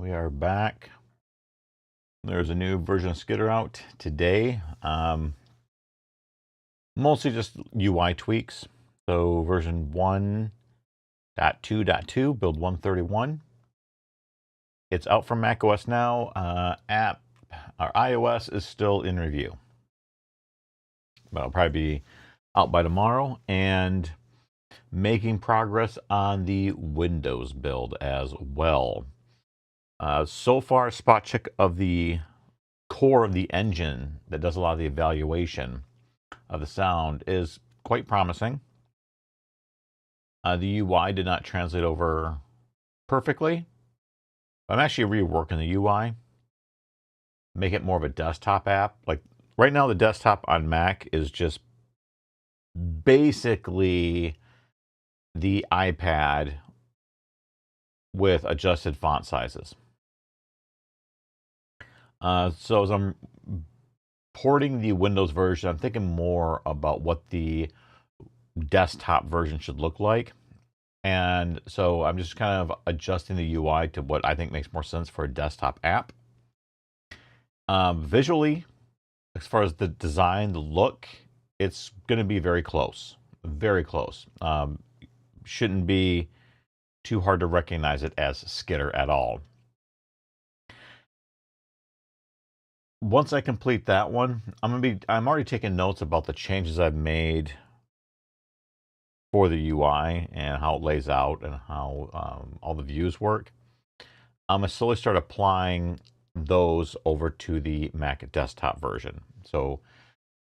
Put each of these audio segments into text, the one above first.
We are back. There's a new version of Skitter out today. Mostly just UI tweaks. So version 1.2.2, build 131. It's out from macOS now. iOS is still in review, but it'll probably be out by tomorrow. And making progress on the Windows build as well. So far, spot check of the core of the engine that does a lot of the evaluation of the sound is quite promising. The UI did not translate over perfectly. I'm actually reworking the UI, make it more of a desktop app. Like right now, the desktop on Mac is just basically the iPad with adjusted font sizes. So as I'm porting the Windows version, I'm thinking more about what the desktop version should look like. And so I'm just kind of adjusting the UI to what I think makes more sense for a desktop app. Visually, as far as the design, the look, it's going to be very close. Very close. Shouldn't be too hard to recognize it as Skitter at all. Once I complete that one, I'm already taking notes about the changes I've made for the UI and how it lays out and how all the views work. I'm going to slowly start applying those over to the Mac desktop version. So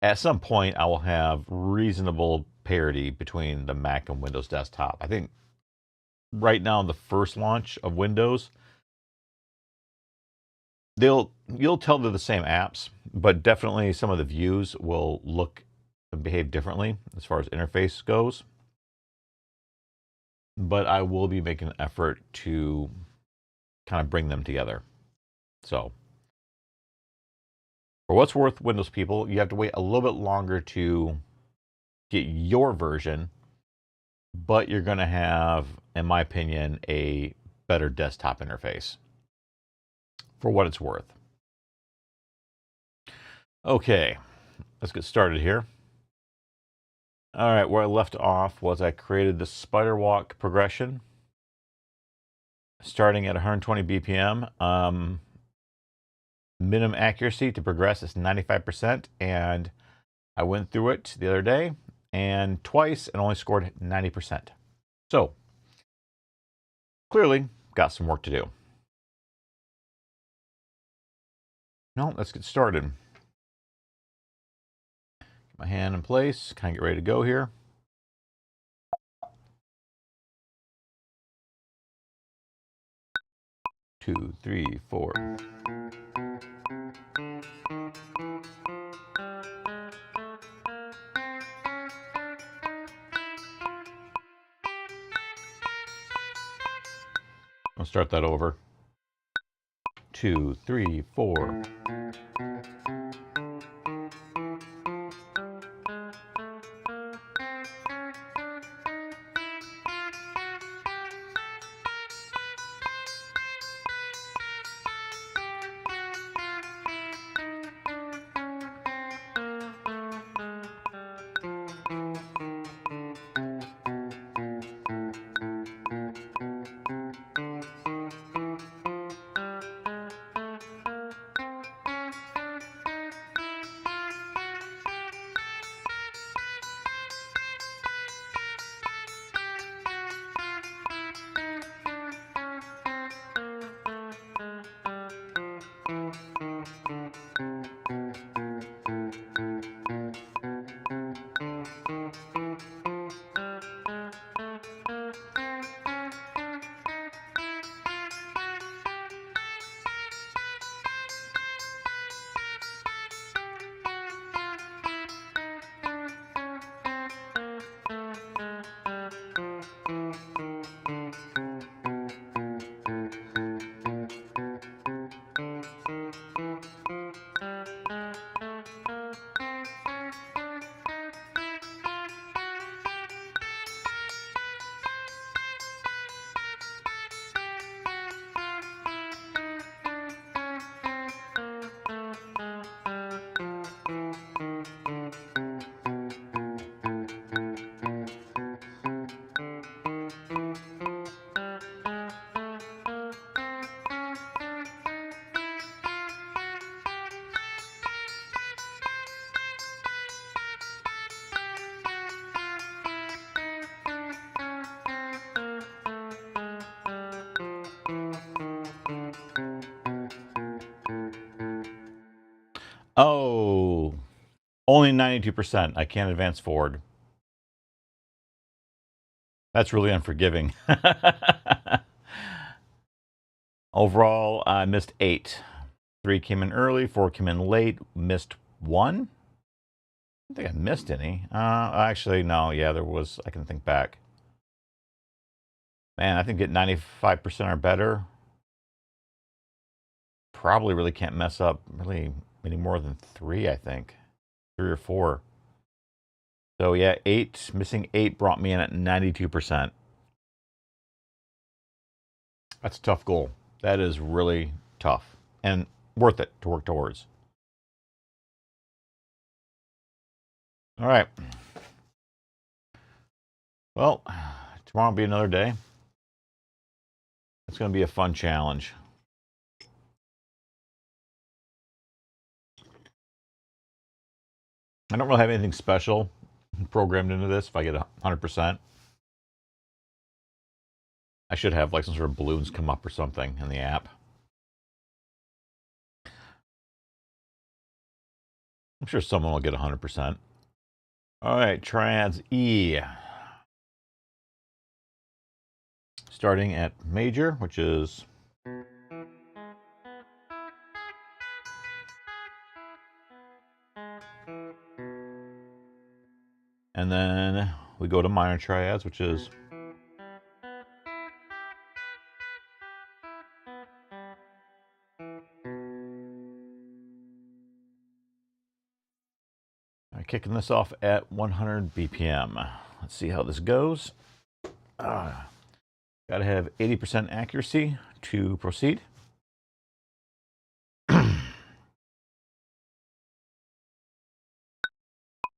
at some point, I will have reasonable parity between the Mac and Windows desktop. I think right now, in the first launch of Windows, you'll tell they're the same apps, but definitely some of the views will look and behave differently as far as interface goes. But I will be making an effort to kind of bring them together. So, for what's worth, Windows people, you have to wait a little bit longer to get your version, but you're going to have, in my opinion, a better desktop interface for what it's worth. Okay, let's get started here. All right, where I left off was I created the spider walk progression starting at 120 BPM. Minimum accuracy to progress is 95%, and I went through it the other day and twice and only scored 90%. So clearly got some work to do. No, let's get started. Get my hand in place, kind of get ready to go here. Two, three, four. I'll start that over. 2, 3, 4. Oh, only 92%. I can't advance forward. That's really unforgiving. Overall, I missed 8. 3 came in early, 4 came in late, missed 1. I don't think I missed any. Actually, no, yeah, there was. I can think back. Man, I think get 95% or better. Probably really can't mess up really any more than 3, I think. 3 or 4. So yeah, 8, missing 8 brought me in at 92%. That's a tough goal. That is really tough and worth it to work towards. All right. Well, tomorrow will be another day. It's going to be a fun challenge. I don't really have anything special programmed into this if I get 100%. I should have like some sort of balloons come up or something in the app. I'm sure someone will get 100%. All right, Triads E. Starting at major, which is and then we go to minor triads, which is kicking this off at 100 BPM. Let's see how this goes. Got to have 80% accuracy to proceed.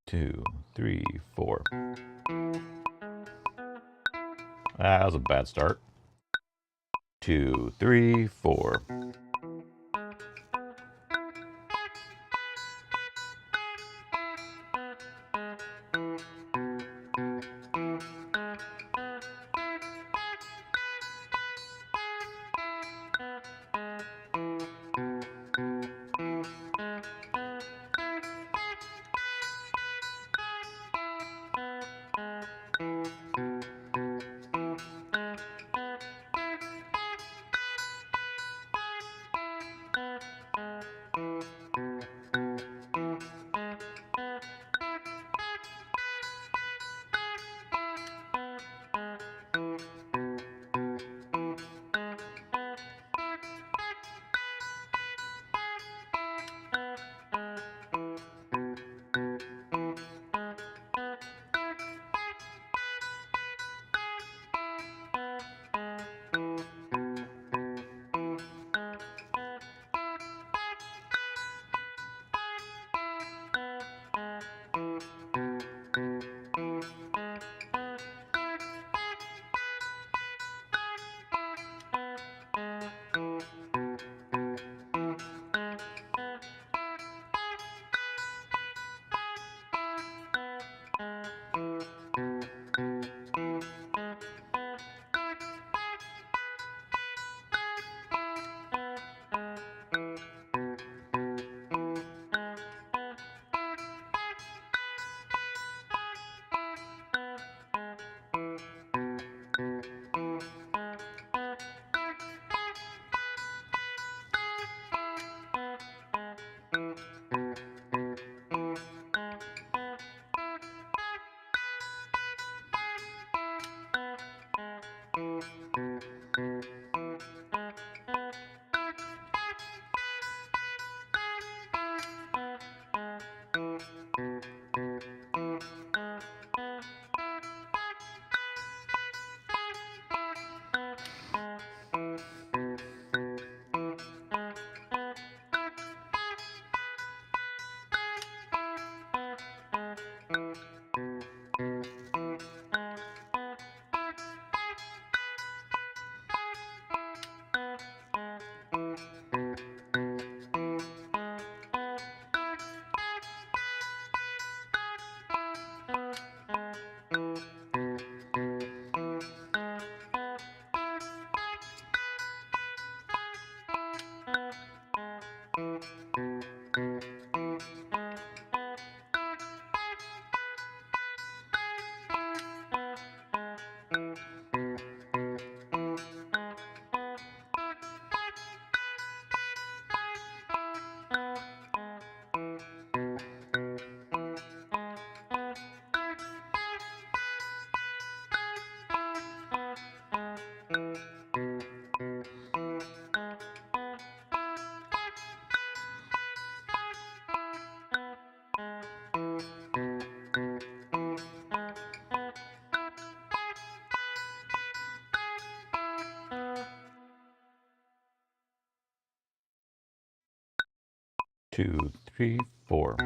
2, 3, 4. That was a bad start. 2, 3, 4. 2, 3, 4.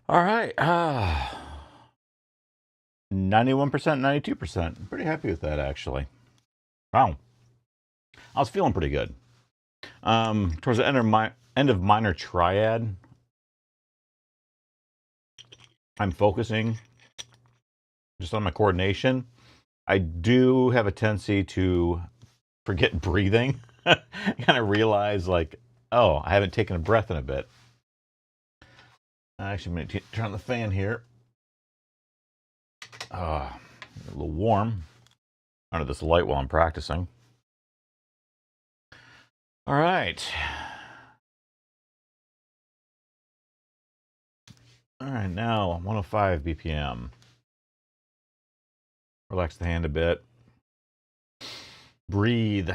All right. 91%, 92%. I'm pretty happy with that, actually. Wow. I was feeling pretty good. Towards the end of minor triad, I'm focusing just on my coordination. I do have a tendency to forget breathing. Kind of realize, like, oh, I haven't taken a breath in a bit. Actually, I'm going to turn on the fan here. A little warm under this light while I'm practicing. All right. All right, now 105 BPM. Relax the hand a bit. Breathe.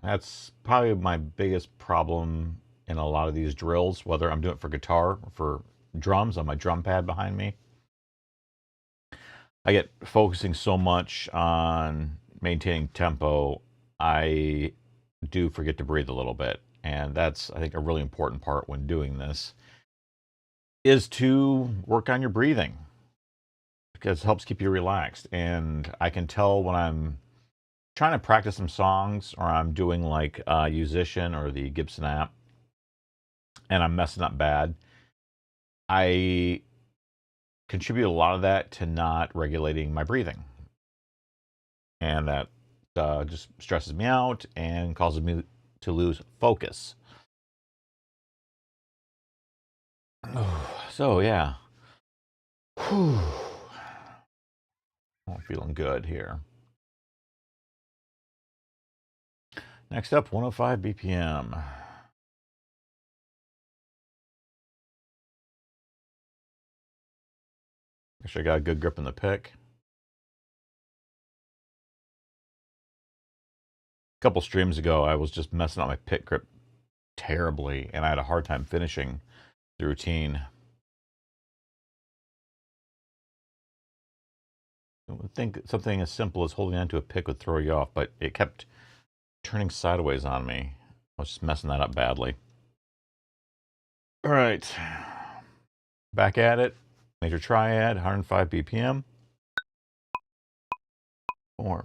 That's probably my biggest problem in a lot of these drills, whether I'm doing it for guitar or for drums on my drum pad behind me. I get focusing so much on maintaining tempo, I do forget to breathe a little bit. And that's, I think, a really important part when doing this, is to work on your breathing, because it helps keep you relaxed. And I can tell when I'm trying to practice some songs, or I'm doing like Musician or the Gibson app, and I'm messing up bad, I contribute a lot of that to not regulating my breathing. And that just stresses me out and causes me to lose focus. So, yeah. Whew. I'm feeling good here. Next up, 105 BPM. Make sure I got a good grip in the pick. A couple streams ago, I was just messing up my pick grip terribly, and I had a hard time finishing the routine. I would think something as simple as holding onto a pick would throw you off, but it kept turning sideways on me. I was just messing that up badly. All right. Back at it. Major triad, 105 BPM. Form.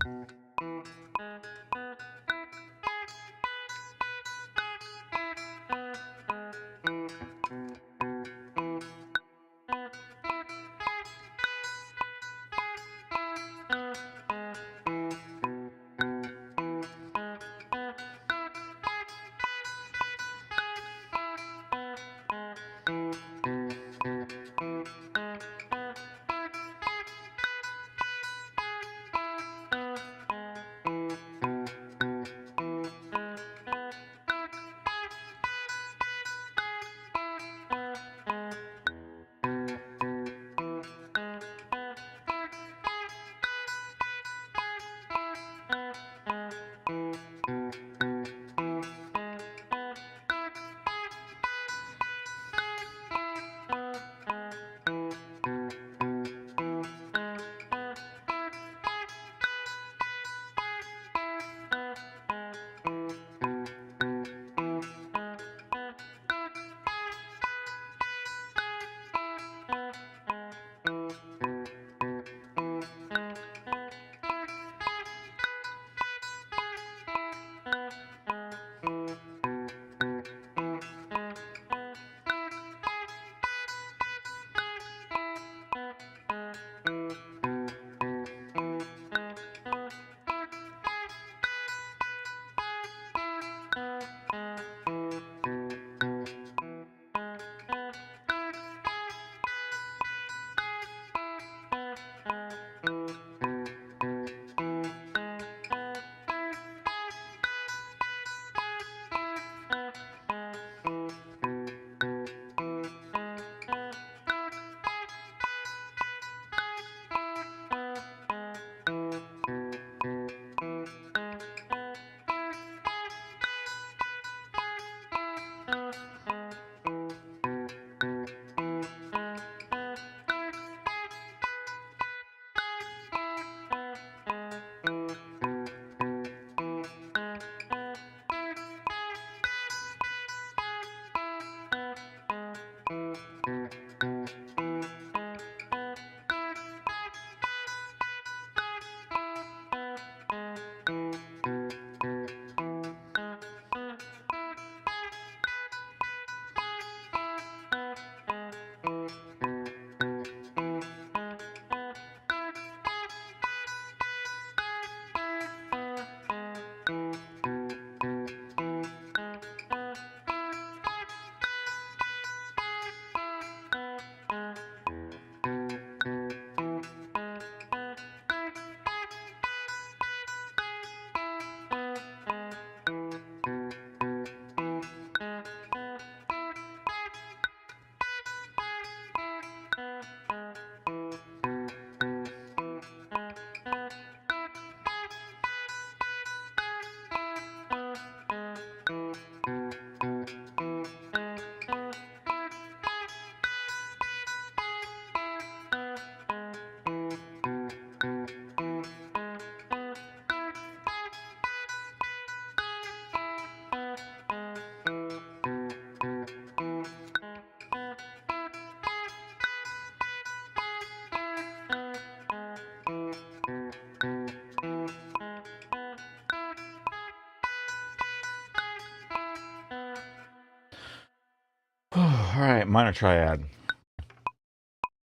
All right, minor triad.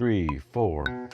3, 4.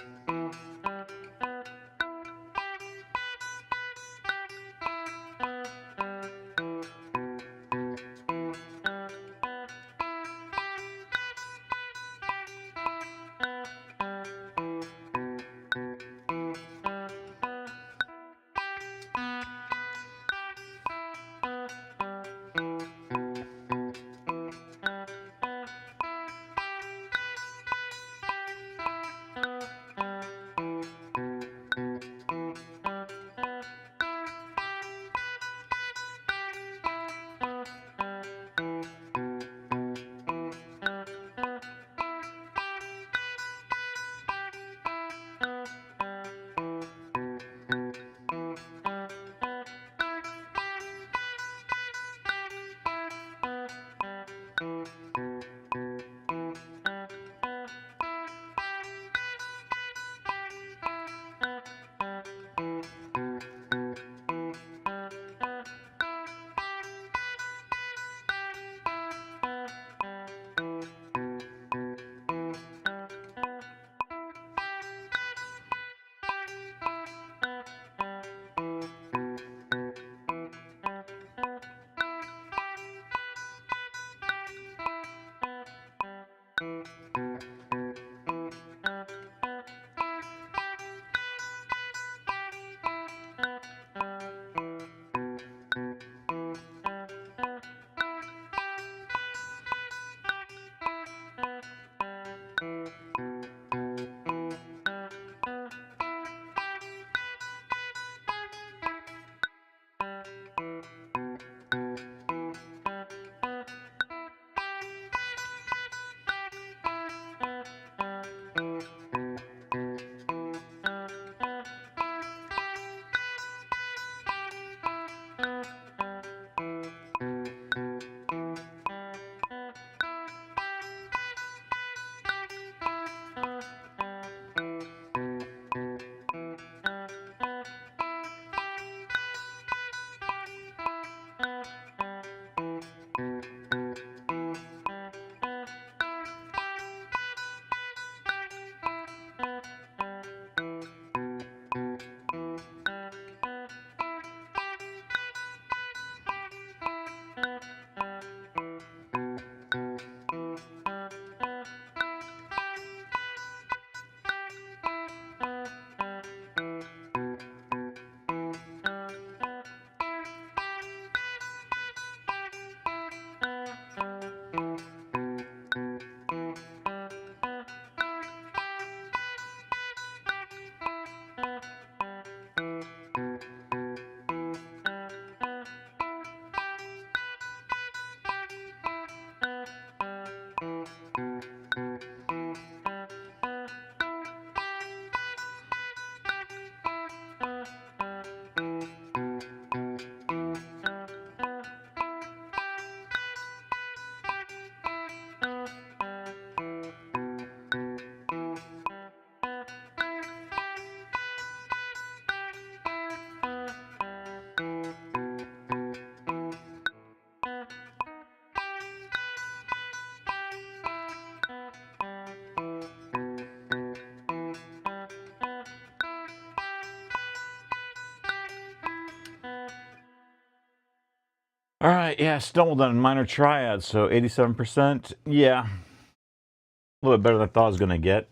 All right, yeah, stumbled on minor triads, so 87%. Yeah, a little bit better than I thought I was going to get.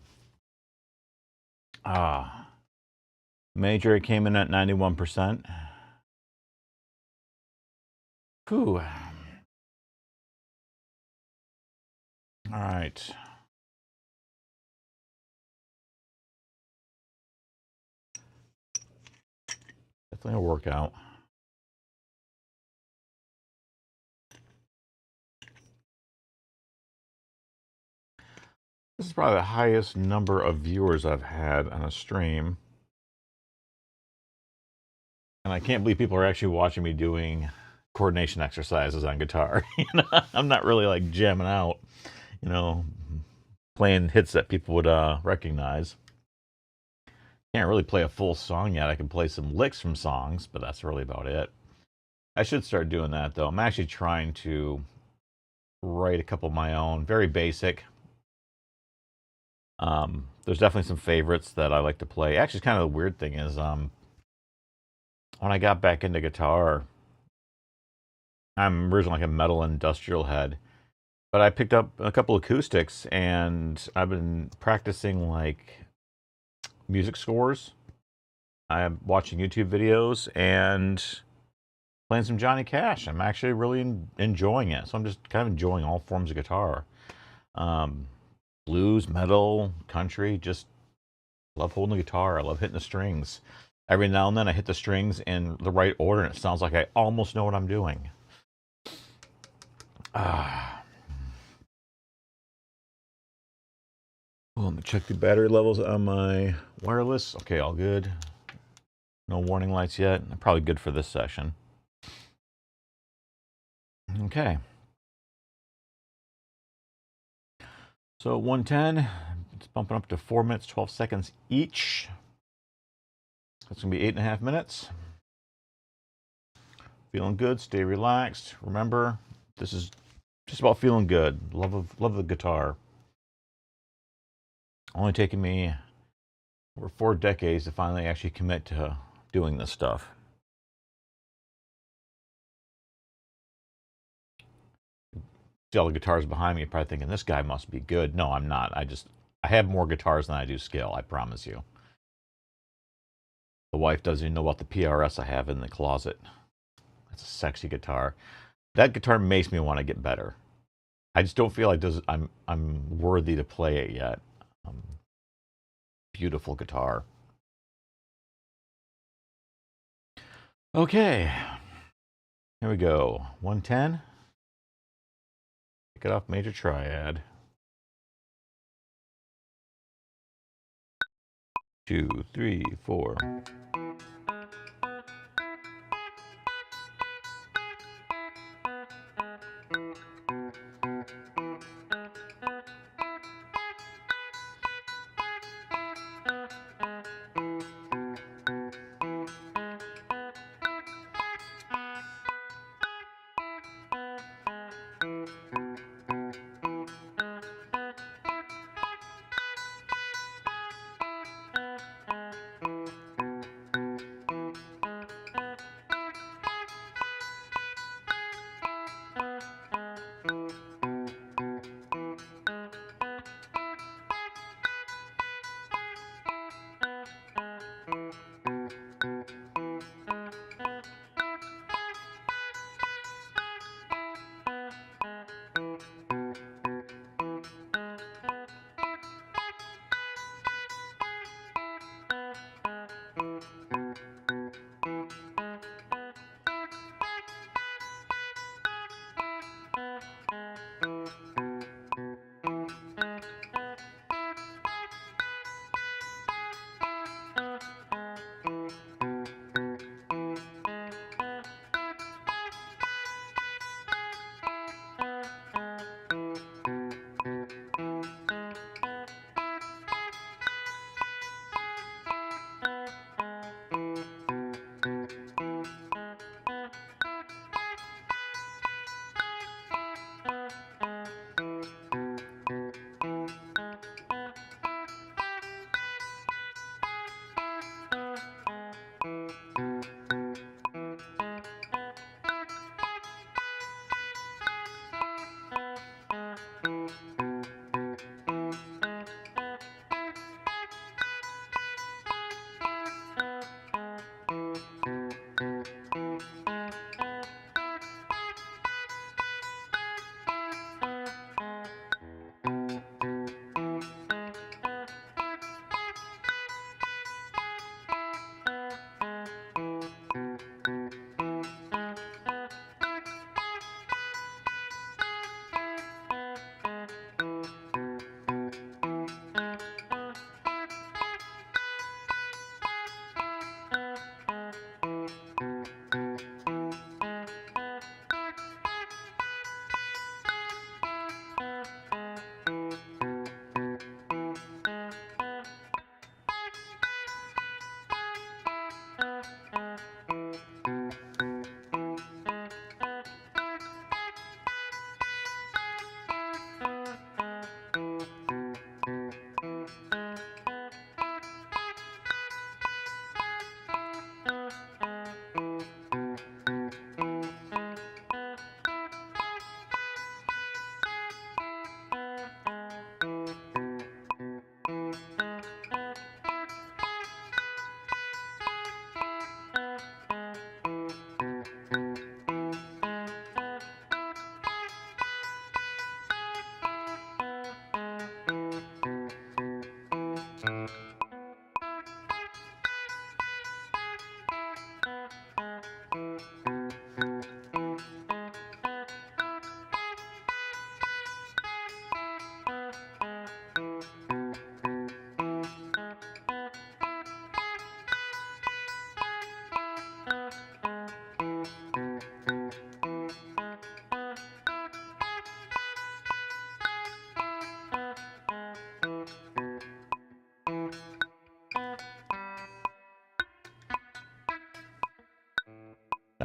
Major came in at 91%. Whew. All right. Definitely a workout. This is probably the highest number of viewers I've had on a stream. And I can't believe people are actually watching me doing coordination exercises on guitar. I'm not really like jamming out, playing hits that people would recognize. Can't really play a full song yet. I can play some licks from songs, but that's really about it. I should start doing that though. I'm actually trying to write a couple of my own, very basic. There's definitely some favorites that I like to play. Actually, kind of the weird thing is, when I got back into guitar, I'm originally like a metal industrial head, but I picked up a couple acoustics and I've been practicing like music scores. I'm watching YouTube videos and playing some Johnny Cash. I'm actually really enjoying it. So I'm just kind of enjoying all forms of guitar. Um, Blues, metal, country, just love holding the guitar. I love hitting the strings. Every now and then I hit the strings in the right order and it sounds like I almost know what I'm doing. Ah. Well, let me check the battery levels on my wireless. Okay, all good. No warning lights yet. Probably good for this session. Okay. So 110, it's bumping up to 4 minutes, 12 seconds each. That's going to be 8.5 minutes. Feeling good, stay relaxed. Remember, this is just about feeling good. Love the guitar. Only taken me over 4 decades to finally actually commit to doing this stuff. See all the guitars behind me, you're probably thinking, this guy must be good. No, I'm not. I have more guitars than I do skill, I promise you. The wife doesn't even know about the PRS I have in the closet. That's a sexy guitar. That guitar makes me want to get better. I just don't feel like I'm worthy to play it yet. Beautiful guitar. Okay, here we go. 110. Pick it off major triad. 2, 3, 4.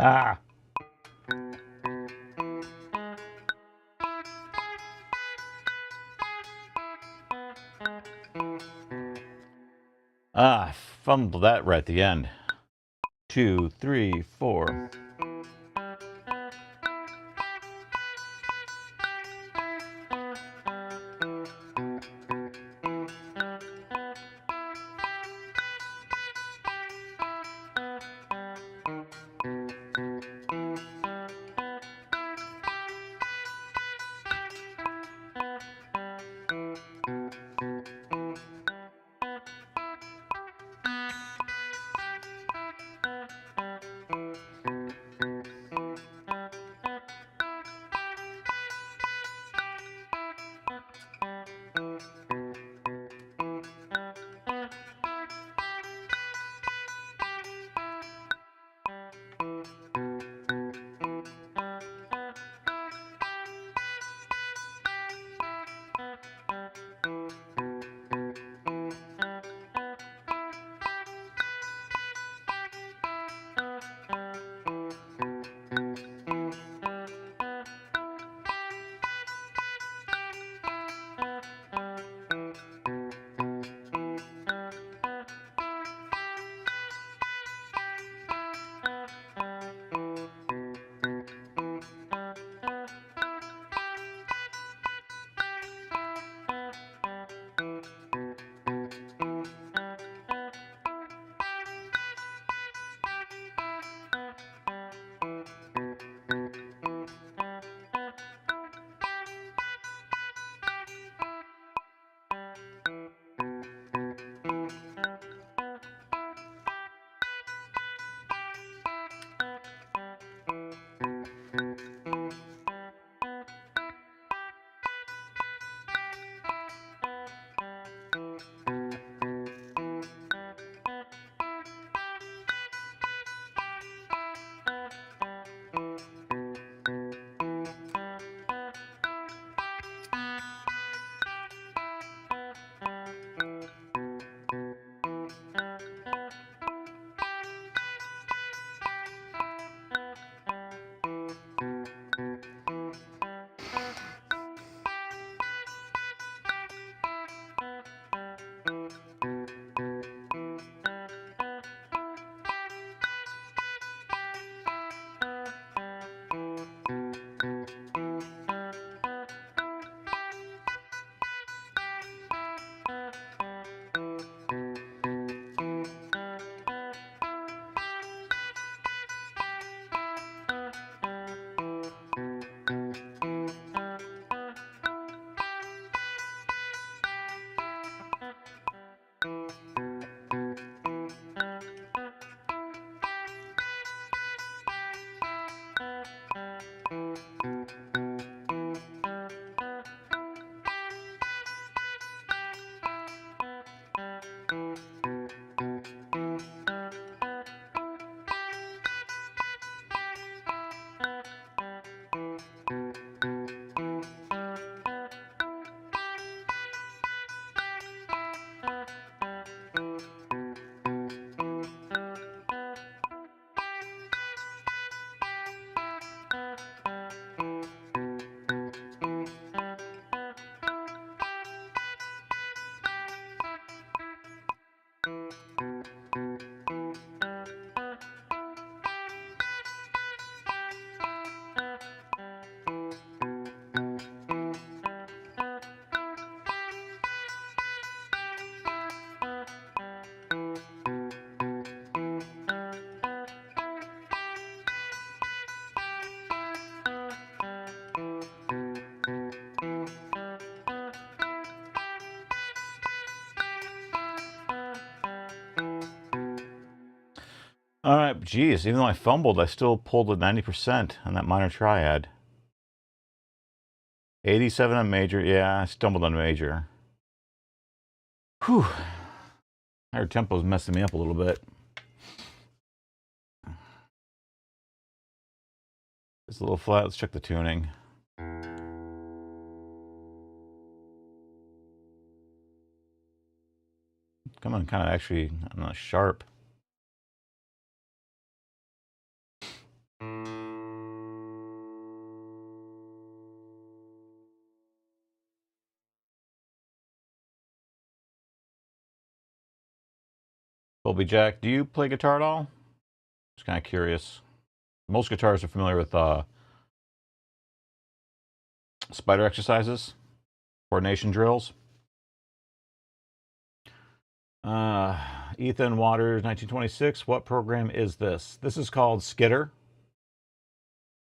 Ah. Ah, I fumbled that right at the end. 2, 3, 4. All right, geez, even though I fumbled, I still pulled a 90% on that minor triad. 87 on major. Yeah, I stumbled on major. Whew. Higher tempo's messing me up a little bit. It's a little flat. Let's check the tuning. Come on, kind of actually, I'm not sharp. Colby Jack, do you play guitar at all? Just kind of curious. Most guitarists are familiar with spider exercises, coordination drills. Ethan Waters, 1926. What program is this? This is called Skitter.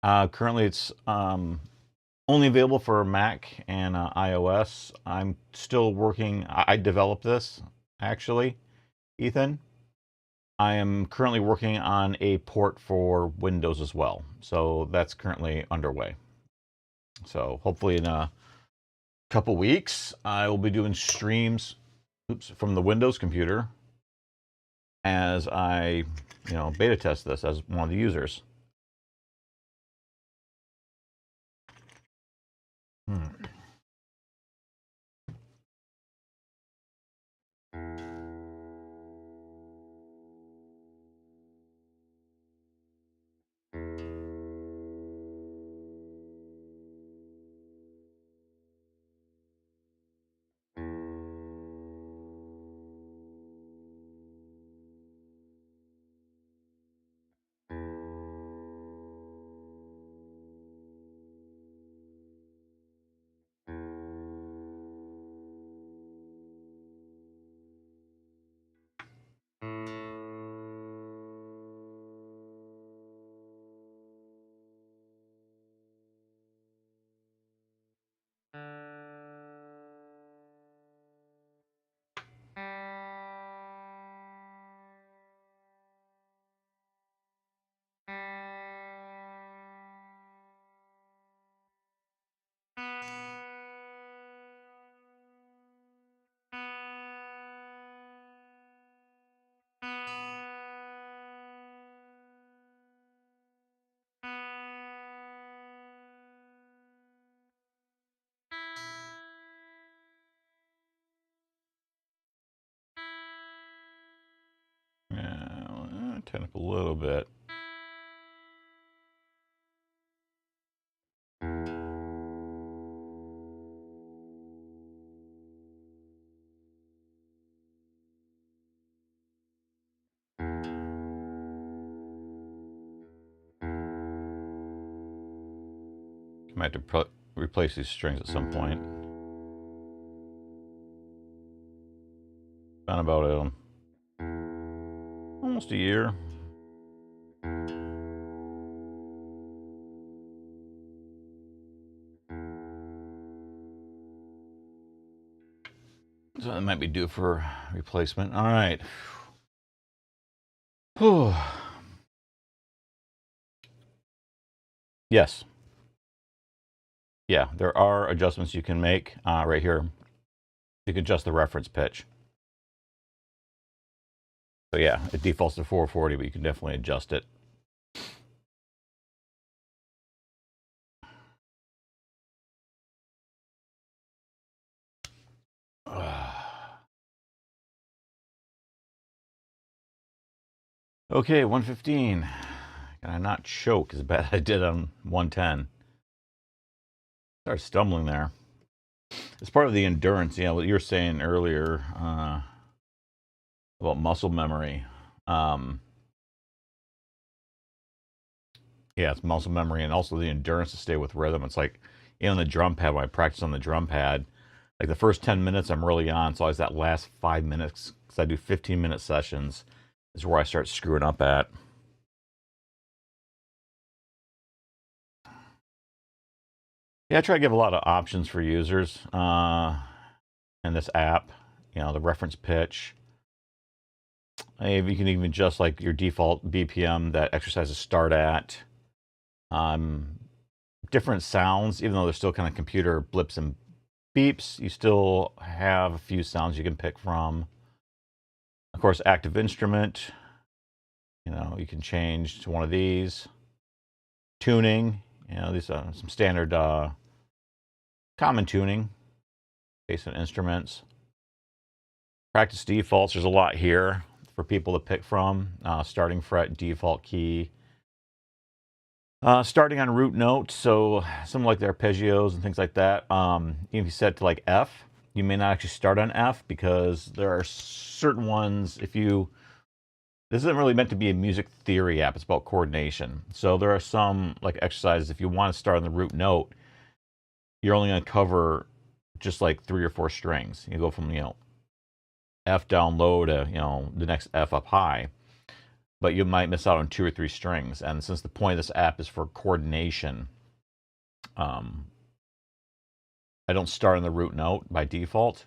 Currently, it's only available for Mac and iOS. I'm still working. I developed this, actually, Ethan. I am currently working on a port for Windows as well. So that's currently underway. So hopefully in a couple weeks, I will be doing streams from the Windows computer as I, beta test this as one of the users. Yeah, turn up a little bit. I might have to replace these strings at some point. Been about almost a year. So that might be due for replacement. All right. Whew. Yes. Yeah, there are adjustments you can make right here. You can adjust the reference pitch. So yeah, it defaults to 440, but you can definitely adjust it. Okay, 115. Can I not choke as bad as I did on 110? Started stumbling there. It's part of the endurance, what you were saying earlier about muscle memory. Yeah, it's muscle memory and also the endurance to stay with rhythm. It's like, on the drum pad, when I practice on the drum pad, like the first 10 minutes I'm really on, so always that last 5 minutes, because I do 15-minute sessions, is where I start screwing up at. Yeah, I try to give a lot of options for users in this app. The reference pitch. You can even adjust like your default BPM that exercises start at. Different sounds, even though they're still kind of computer blips and beeps, you still have a few sounds you can pick from. Of course, active instrument. You can change to one of these. Tuning. These are some standard common tuning based on instruments. Practice defaults. There's a lot here for people to pick from. Starting fret, default key. Starting on root notes, so some like the arpeggios and things like that. Even if you set to like F, you may not actually start on F because there are certain ones, if you This isn't really meant to be a music theory app. It's about coordination. So there are some like exercises. If you want to start on the root note, you're only going to cover just like 3 or 4 strings. You go from, F down low to, the next F up high. But you might miss out on 2 or 3 strings. And since the point of this app is for coordination, I don't start on the root note by default.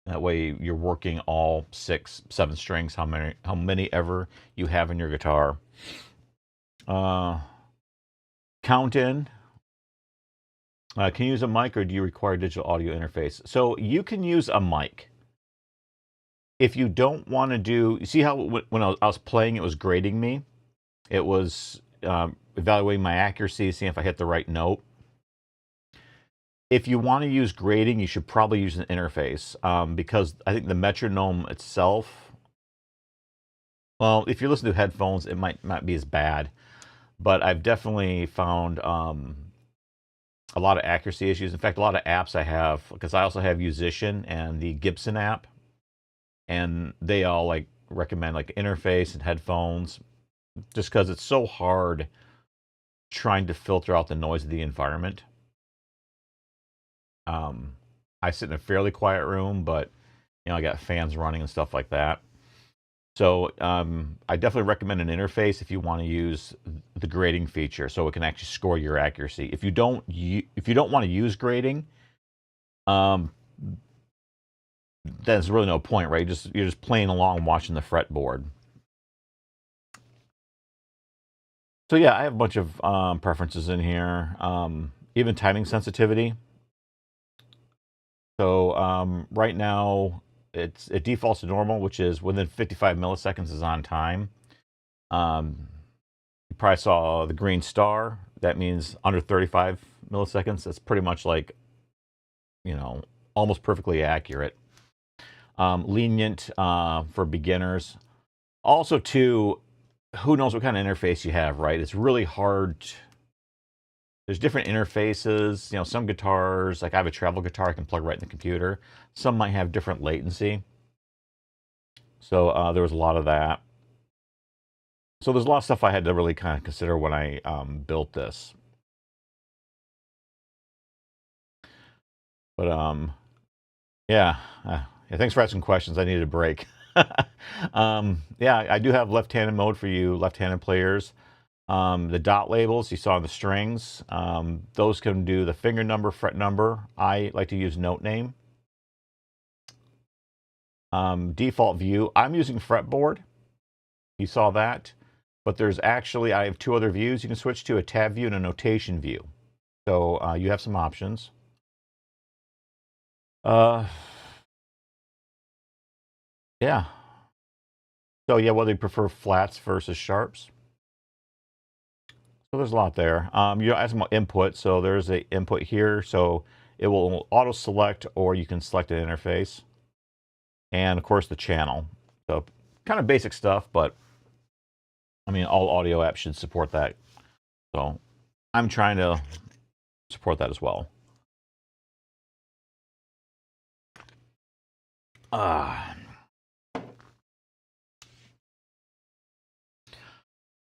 That way you're working all 6, 7 strings, how many ever you have in your guitar. Count in. Can you use a mic or do you require digital audio interface? So you can use a mic. If you don't want to do, you see how when I was playing, it was grading me. It was evaluating my accuracy, seeing if I hit the right note. If you want to use grading, you should probably use an interface because I think the metronome itself, well, if you're listening to headphones, it might not be as bad. But I've definitely found a lot of accuracy issues. In fact, a lot of apps I have, because I also have Musician and the Gibson app, and they all like recommend like interface and headphones, just because it's so hard trying to filter out the noise of the environment. I sit in a fairly quiet room, but I got fans running and stuff like that. So I definitely recommend an interface if you want to use the grading feature, so it can actually score your accuracy. If you don't want to use grading, there's really no point, right? You're just playing along, watching the fretboard. So yeah, I have a bunch of preferences in here, even timing sensitivity. So right now it defaults to normal, which is within 55 milliseconds is on time. You probably saw the green star. That means under 35 milliseconds. That's pretty much like, almost perfectly accurate. Lenient for beginners. Also, too, who knows what kind of interface you have, right? It's really hard. There's different interfaces. Some guitars, like I have a travel guitar, I can plug right in the computer. Some might have different latency. So there was a lot of that. So there's a lot of stuff I had to really kind of consider when I built this. But yeah, thanks for asking questions. I needed a break. Yeah, I do have left-handed mode for you left-handed players. The dot labels you saw on the strings, those can do the finger number, fret number. I like to use note name. Default view, I'm using fretboard. You saw that. But there's actually, I have 2 other views you can switch to, a tab view and a notation view. So you have some options. Yeah. So yeah, whether you prefer flats versus sharps. So there's a lot there. You ask about input. So there's an input here. So it will auto select, or you can select an interface. And of course the channel. So kind of basic stuff, but I mean, all audio apps should support that. So I'm trying to support that as well.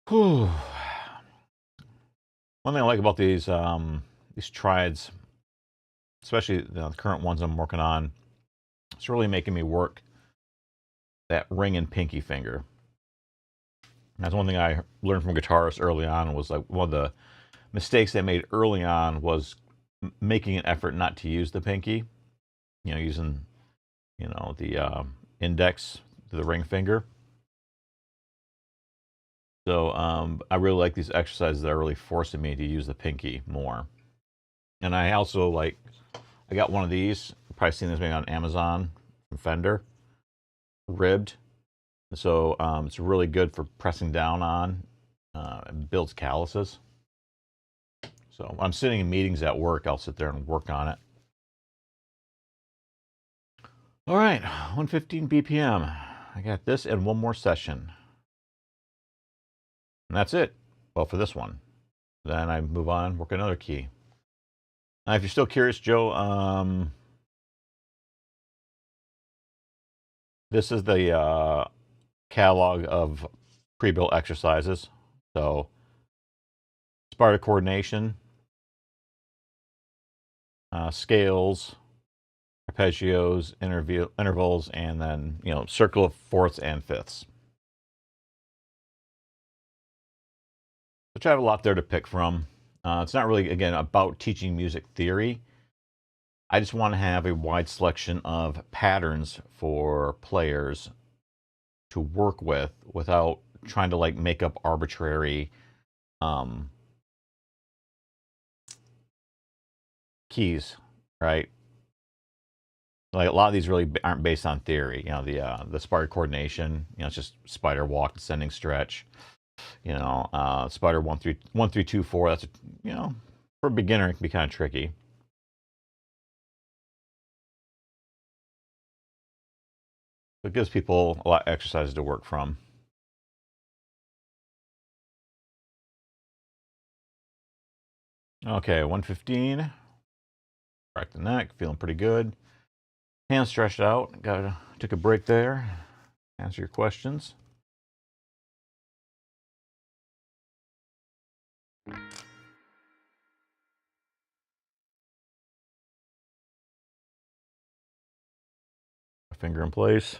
Whew. One thing I like about these triads, especially the current ones I'm working on, it's really making me work that ring and pinky finger. That's one thing I learned from guitarists early on. Was like one of the mistakes they made early on was making an effort not to use the pinky. Using the index to the ring finger. So I really like these exercises that are really forcing me to use the pinky more. And I also I got one of these. You've probably seen this maybe on Amazon from Fender, ribbed. So it's really good for pressing down on. It builds calluses. So when I'm sitting in meetings at work, I'll sit there and work on it. All right, 115 BPM. I got this and one more session. And that's it. Well, for this one. Then I move on, work another key. Now, if you're still curious, Joe, this is the catalog of pre-built exercises. So Sparta coordination, scales, arpeggios, intervals, and then, circle of fourths and fifths. Which I have a lot there to pick from. It's not really, again, about teaching music theory. I just want to have a wide selection of patterns for players to work with without trying to like make up arbitrary keys, right? Like a lot of these really aren't based on theory. The spider coordination, it's just spider walk, descending stretch. Spider 1 3 1 3 2 4. That's for a beginner it can be kind of tricky. It gives people a lot of exercises to work from. Okay, 115. Crack the neck, feeling pretty good. Hands stretched out. Took a break there. Answer your questions. Finger in place.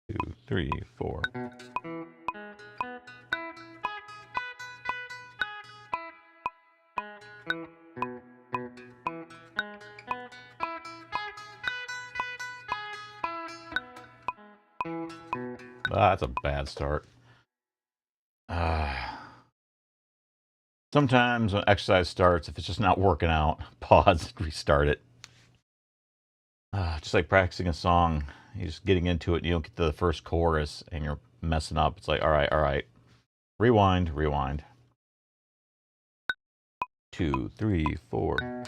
2 3 4. That's a bad start. Sometimes when exercise starts, if it's just not working out, pause, restart it. Just like practicing a song, you're just getting into it, and you don't get to the first chorus, and you're messing up. It's like, all right, rewind. 2 3 4.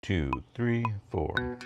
2, 3, 4.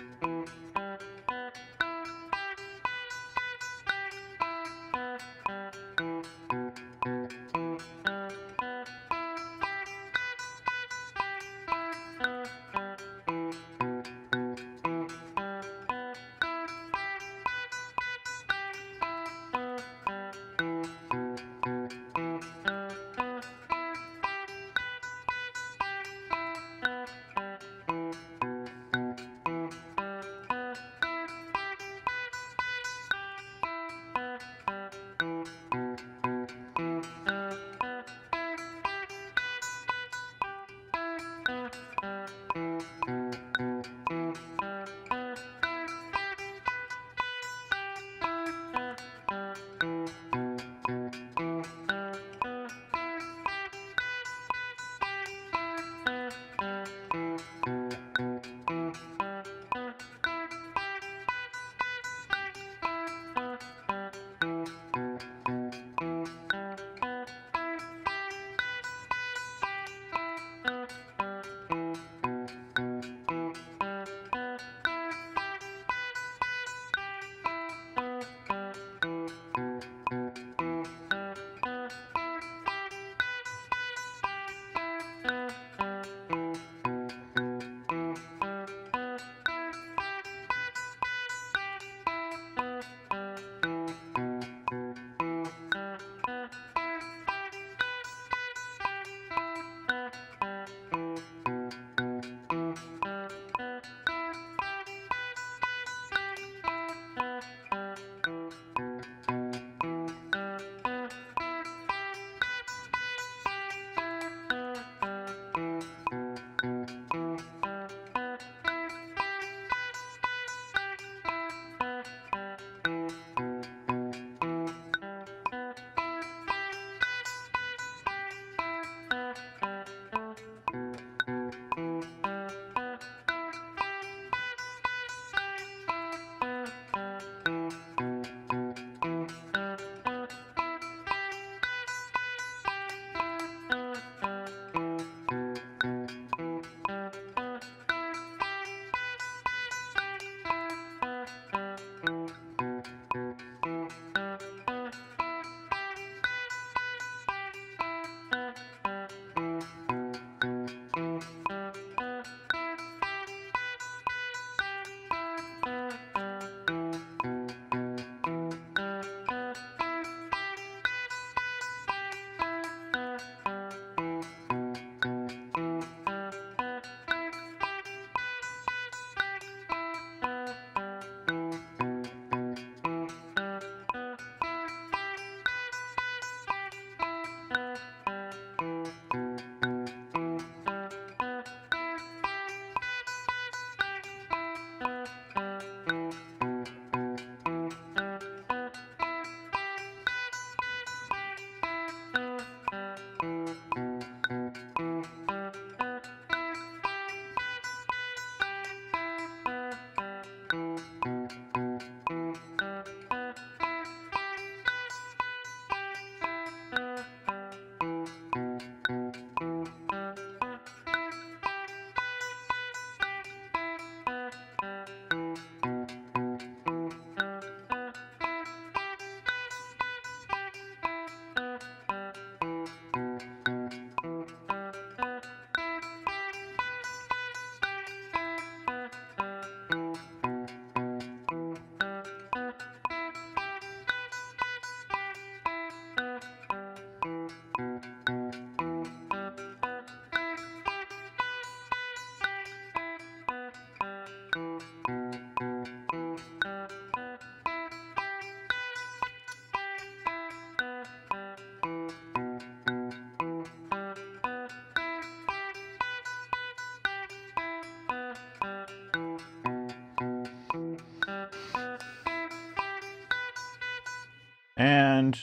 And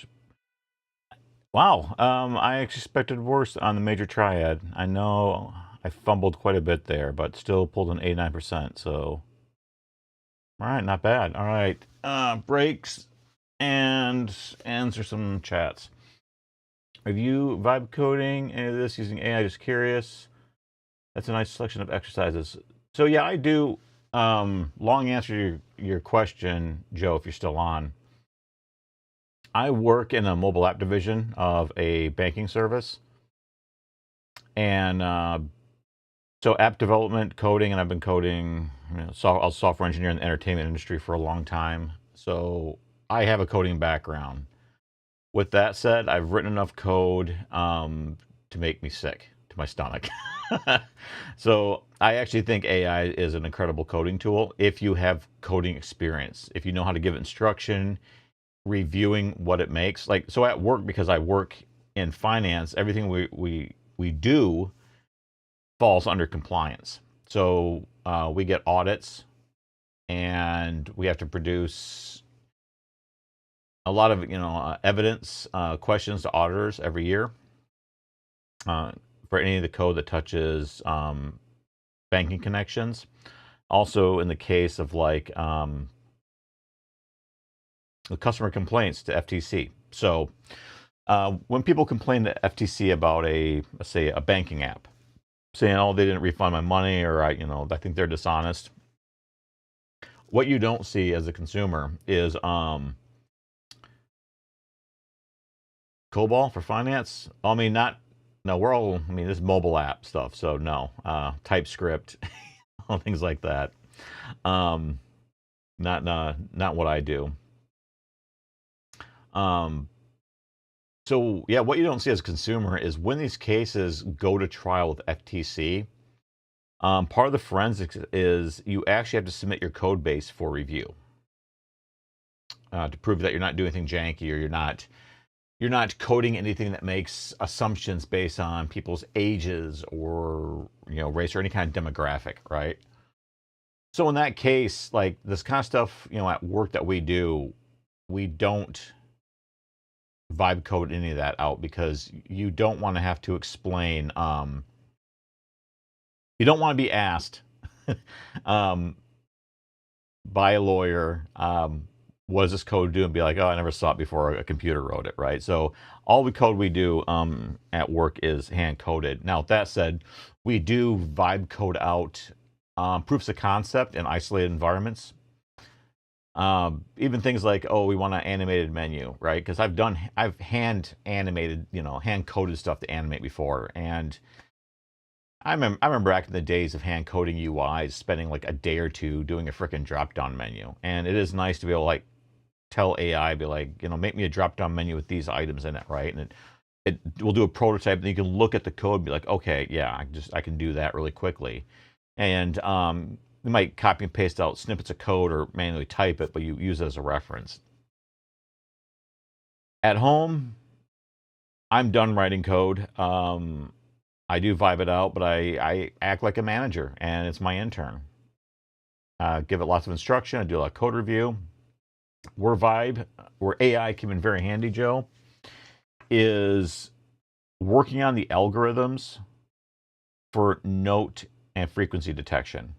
wow, I expected worse on the major triad. I know I fumbled quite a bit there, but still pulled an 89%. So, all right, not bad. All right, breaks and answer some chats. Review vibe coding, any of this using AI, just curious. That's a nice selection of exercises. So yeah, I do. Long answer to your question, Joe, if you're still on. I work in a mobile app division of a banking service, and so app development, coding, and I've been coding, I was a software engineer in the entertainment industry for a long time. So I have a coding background. With that said, I've written enough code to make me sick to my stomach. So I actually think AI is an incredible coding tool if you have coding experience, if you know how to give instruction, reviewing what it makes. Like so at work, because I work in finance, everything we do falls under compliance. So we get audits, and we have to produce a lot of evidence questions to auditors every year uh, for any of the code that touches banking connections. Also, in the case of like the customer complaints to FTC. So when people complain to FTC about let's say a banking app, saying, "Oh, they didn't refund my money," or I think they're dishonest. What you don't see as a consumer is COBOL for finance. I mean, not no. We're all. I mean, this is mobile app stuff, so no. TypeScript, things like that. Um, not what I do. Um, so yeah, what you don't see as a consumer is when these cases go to trial with FTC. Part of the forensics is you actually have to submit your code base for review to prove that you're not doing anything janky, or you're not coding anything that makes assumptions based on people's ages or race or any kind of demographic, right? So in that case, like this kind of stuff, at work that we do, we don't vibe code any of that out because you don't want to have to explain. You don't want to be asked um, by a lawyer, what does this code do? And be like, oh, I never saw it before a computer wrote it, right? So all the code we do at work is hand coded. Now, with that said, we do vibe code out proofs of concept in isolated environments. Even things like, oh, we want an animated menu, right? Because I've hand animated, hand coded stuff to animate before. And I remember back in the days of hand coding UIs, spending like a day or two doing a freaking drop down menu. And it is nice to be able to like tell AI, be like, make me a drop down menu with these items in it, right? And it will do a prototype, and you can look at the code and be like, okay, yeah, I can do that really quickly. And you might copy and paste out snippets of code or manually type it, but you use it as a reference. At home, I'm done writing code. I do vibe it out, but I act like a manager, and it's my intern. Give it lots of instruction. I do a lot of code review. Where AI came in very handy, Joe, is working on the algorithms for note and frequency detection.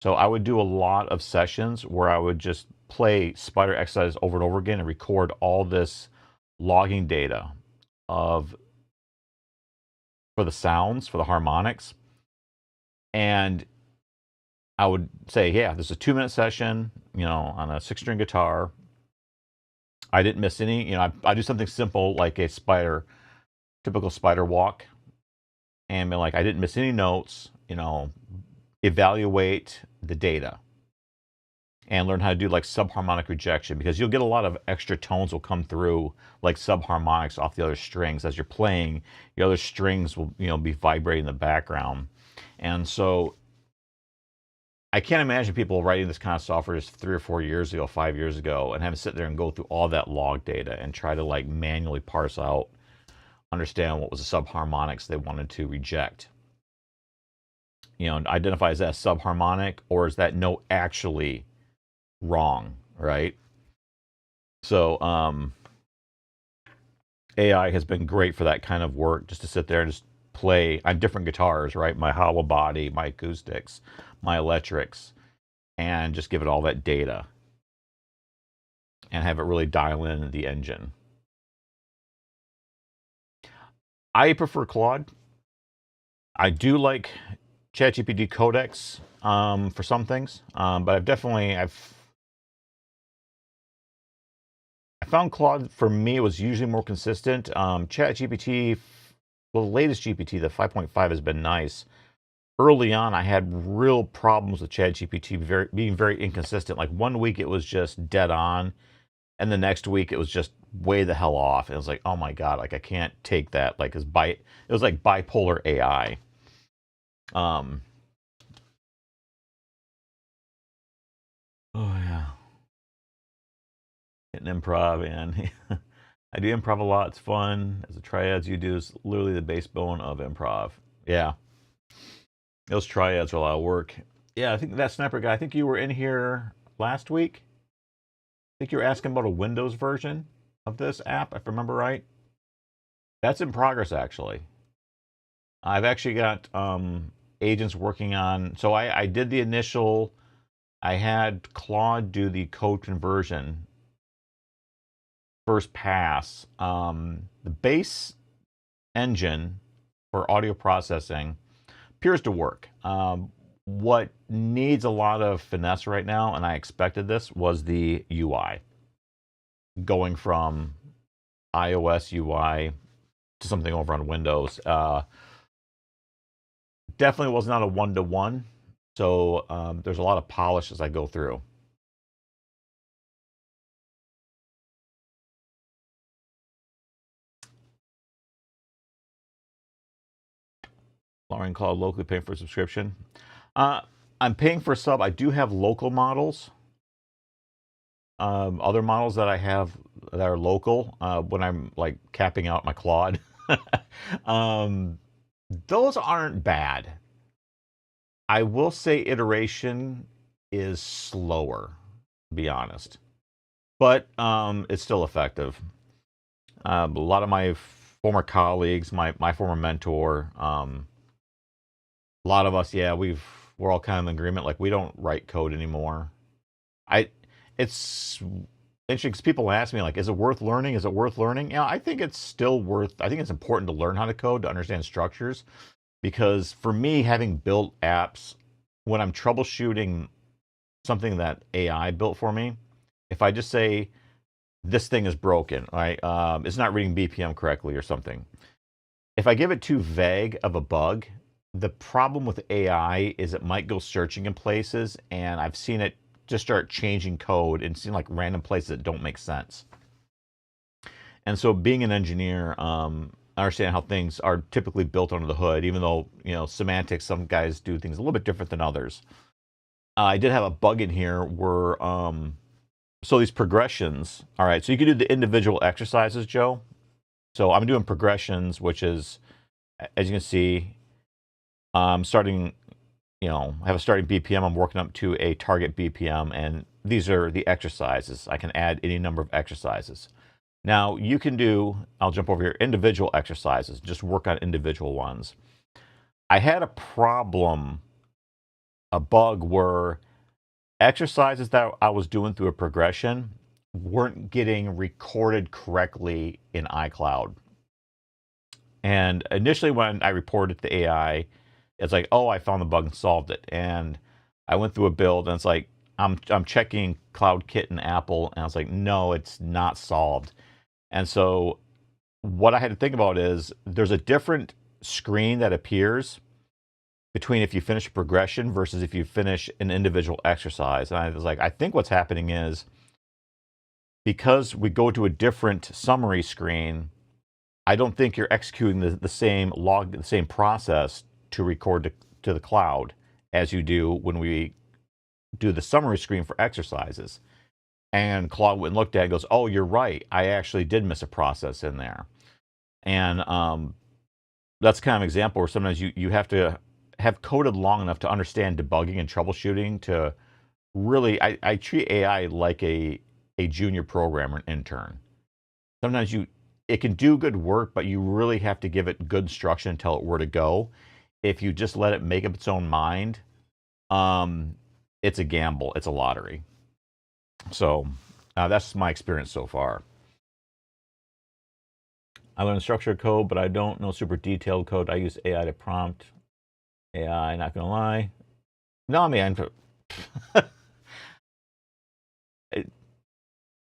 So I would do a lot of sessions where I would just play spider exercises over and over again and record all this logging data of for the sounds, for the harmonics. And I would say, yeah, this is a 2-minute session, on a 6-string guitar. I didn't miss any, I do something simple like a typical spider walk, and be like, I didn't miss any notes, evaluate the data and learn how to do like subharmonic rejection, because you'll get a lot of extra tones will come through like subharmonics off the other strings as you're playing. The other strings will be vibrating in the background. And so I can't imagine people writing this kind of software just 3 or 4 years ago, 5 years ago, and having to sit there and go through all that log data and try to like manually parse out, understand what was the subharmonics they wanted to reject. Identify is that subharmonic, or is that note actually wrong, right? So AI has been great for that kind of work, just to sit there and just play on different guitars, right? My hollow body, my acoustics, my electrics, and just give it all that data and have it really dial in the engine. I prefer Claude. I do like ChatGPT Codex for some things, but I found Claude for me was usually more consistent. ChatGPT, well, the latest GPT, the 5.5, has been nice. Early on, I had real problems with ChatGPT being very inconsistent. Like one week it was just dead on, and the next week it was just way the hell off. And it was like, oh my god, like I can't take that. Like it was like bipolar AI. Um, oh yeah, getting improv, and I do improv a lot. It's fun. As a triads you do is literally the base bone of improv. Yeah, those triads are a lot of work. Yeah, I think that sniper guy. I think you were in here last week. I think you were asking about a Windows version of this app, if I remember right. That's in progress, actually. I've actually got agents working on. So I did the initial. I had Claude do the code conversion first pass. The base engine for audio processing appears to work. What needs a lot of finesse right now, and I expected this, was the UI. Going from iOS UI to something over on Windows. Definitely was not a one-to-one, so there's a lot of polish as I go through. Lauren Cloud locally paying for a subscription. I'm paying for a sub. I do have local models. Other models that I have that are local when I'm like capping out my Claude. um, those aren't bad. I will say iteration is slower, to be honest, but it's still effective. A lot of my former colleagues, my former mentor, a lot of us, yeah, we're all kind of in agreement. Like we don't write code anymore. I, it's interesting because people ask me like, is it worth learning? Is it worth learning? Yeah, I think it's still worth. I think it's important to learn how to code to understand structures, because for me, having built apps, when I'm troubleshooting something that AI built for me, if I just say this thing is broken, right? It's not reading BPM correctly or something. If I give it too vague of a bug, the problem with AI is it might go searching in places, and I've seen it just start changing code and seeing like random places that don't make sense. And so, being an engineer, I understand how things are typically built under the hood, even though semantics. Some guys do things a little bit different than others. I did have a bug in here where so these progressions. All right, so you can do the individual exercises, Joe. So I'm doing progressions, which is, as you can see, starting, I have a starting BPM. I'm working up to a target BPM, and these are the exercises. I can add any number of exercises. Now you can do, I'll jump over here, individual exercises, just work on individual ones. I had a problem, a bug where exercises that I was doing through a progression weren't getting recorded correctly in iCloud. And initially when I reported to AI, it's like, oh, I found the bug and solved it. And I went through a build, and it's like, I'm checking CloudKit and Apple, and I was like, no, it's not solved. And so what I had to think about is there's a different screen that appears between if you finish a progression versus if you finish an individual exercise. And I was like, I think what's happening is because we go to a different summary screen, I don't think you're executing the same log, the same process to record to the cloud as you do when we do the summary screen for exercises. And Claude went and looked at it and goes, oh, you're right. I actually did miss a process in there. And that's kind of an example where sometimes you have to have coded long enough to understand debugging and troubleshooting to really, I treat AI like a junior programmer, an intern. Sometimes it can do good work, but you really have to give it good instruction and tell it where to go. If you just let it make up its own mind, it's a gamble. It's a lottery. So that's my experience so far. I learned structured code, but I don't know super detailed code. I use AI to prompt AI, not gonna lie. No, man, it,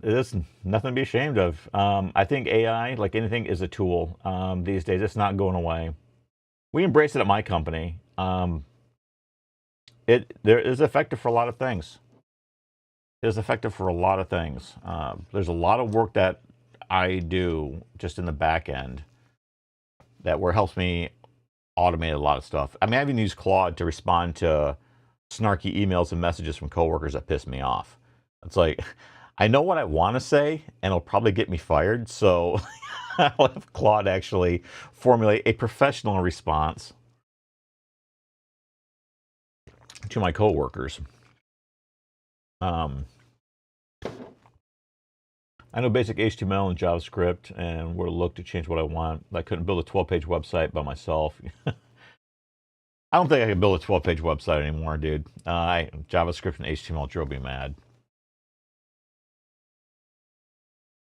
it is nothing to be ashamed of. I think AI, like anything, is a tool these days. It's not going away. We embrace it at my company. It there is effective for a lot of things. It is effective for a lot of things. There's a lot of work that I do just in the back end that where it helps me automate a lot of stuff. I mean, I even use Claude to respond to snarky emails and messages from coworkers that piss me off. It's like I know what I want to say, and it'll probably get me fired. So I'll have Claude actually formulate a professional response to my coworkers. Um, I know basic HTML and JavaScript, and where to look to change what I want. I couldn't build a 12-page website by myself. I don't think I can build a 12-page website anymore, dude. JavaScript and HTML drove me mad.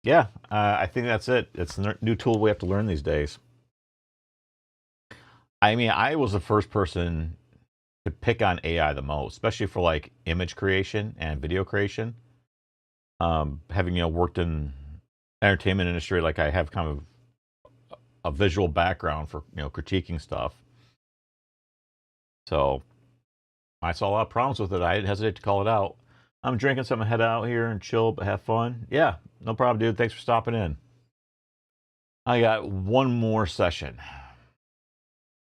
Yeah, I think that's it. It's a new tool we have to learn these days. I mean, I was the first person to pick on AI the most, especially for like image creation and video creation. Having worked in entertainment industry, like I have kind of a visual background for critiquing stuff. So I saw a lot of problems with it. I didn't hesitate to call it out. I'm drinking something, head out here and chill, but have fun. Yeah, no problem, dude. Thanks for stopping in. I got one more session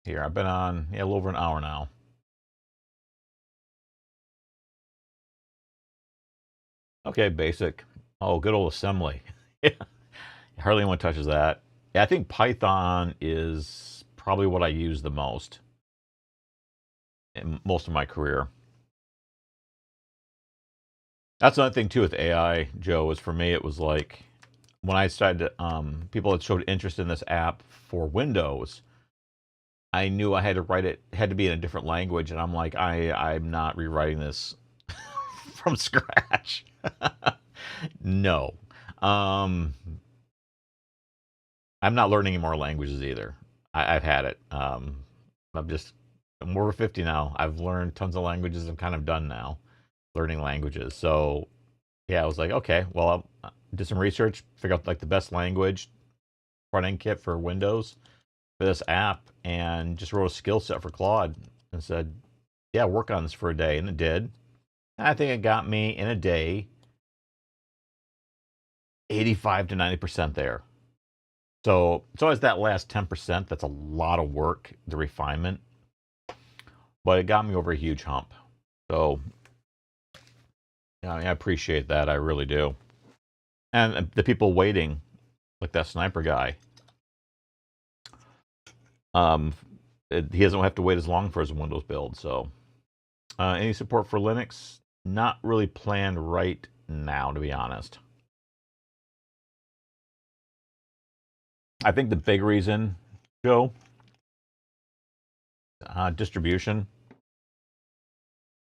here. I've been on a little over an hour now. Okay, basic. Oh, good old assembly. Yeah, hardly anyone touches that. Yeah, I think Python is probably what I use the most in most of my career. That's another thing too with AI, Joe. Is for me, it was like when I started, people had showed interest in this app for Windows. I knew I had to write it, had to be in a different language, and I'm like, I'm not rewriting this from scratch. No, um, I'm not learning any more languages either. I've had it. I'm over 50 now. I've learned tons of languages. I'm kind of done now learning languages. So yeah, I was like, okay, well, I'll do some research, figure out like the best language front end kit for Windows for this app, and just wrote a skill set for Claude and said, yeah, work on this for a day, and it did. I think it got me in a day 85 to 90% there. So it's always that last 10% that's a lot of work, the refinement, but it got me over a huge hump. So yeah, I appreciate that. I really do. And the people waiting, like that sniper guy, um, he doesn't have to wait as long for his Windows build. So any support for Linux? Not really planned right now, to be honest. I think the big reason, Joe, distribution.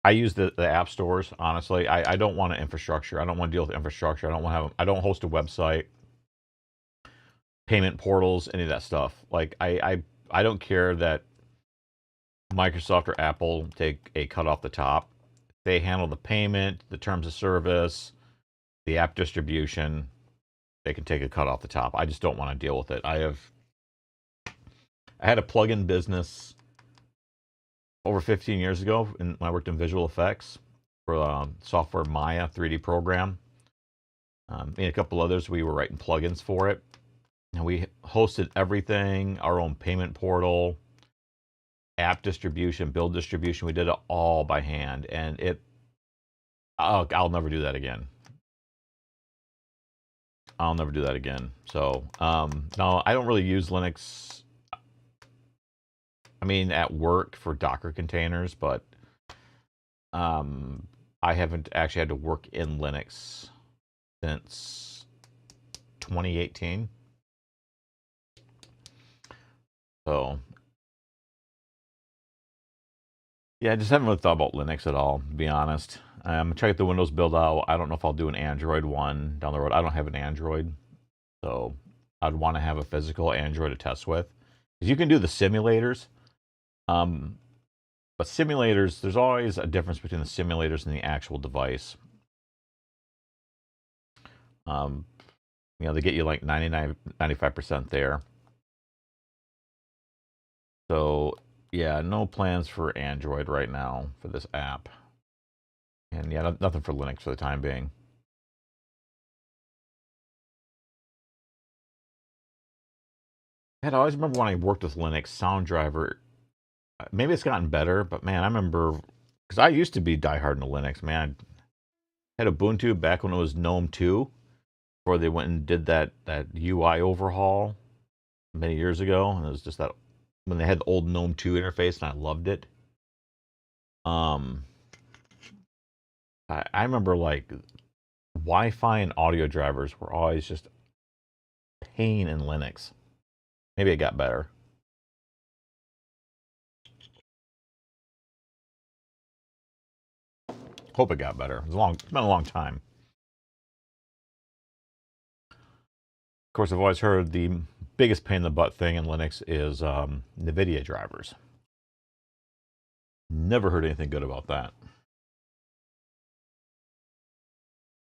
I use the app stores, honestly. I don't want an infrastructure. I don't want to deal with infrastructure. I don't host a website, payment portals, any of that stuff. Like I don't care that Microsoft or Apple take a cut off the top. They handle the payment, the terms of service, the app distribution. They can take a cut off the top. I just don't want to deal with it. I had a plug-in business over 15 years ago when I worked in visual effects for software Maya 3D program. And a couple others, we were writing plugins for it. And we hosted everything, our own payment portal, app distribution, build distribution. We did it all by hand. And I'll never do that again. I'll never do that again. So, no, I don't really use Linux. I mean, at work for Docker containers, but I haven't actually had to work in Linux since 2018. So, yeah, I just haven't really thought about Linux at all, to be honest. I'm gonna check the Windows build out. I don't know if I'll do an Android one down the road. I don't have an Android, so I'd want to have a physical Android to test with. Because you can do the simulators. But simulators, there's always a difference between the simulators and the actual device. You know, they get you like 99, 95% there. So, yeah, no plans for Android right now for this app. And yeah, nothing for Linux for the time being. I always remember when I worked with Linux, Sound Driver, maybe it's gotten better, but man, I remember, because I used to be diehard into Linux, man. I had Ubuntu back when it was GNOME 2, before they went and did that UI overhaul many years ago, and it was just that when they had the old GNOME 2 interface, and I loved it. I remember like Wi-Fi and audio drivers were always just pain in Linux. Maybe it got better. Hope it got better. It's been a long time. Of course, I've always heard the biggest pain in the butt thing in Linux is NVIDIA drivers. Never heard anything good about that.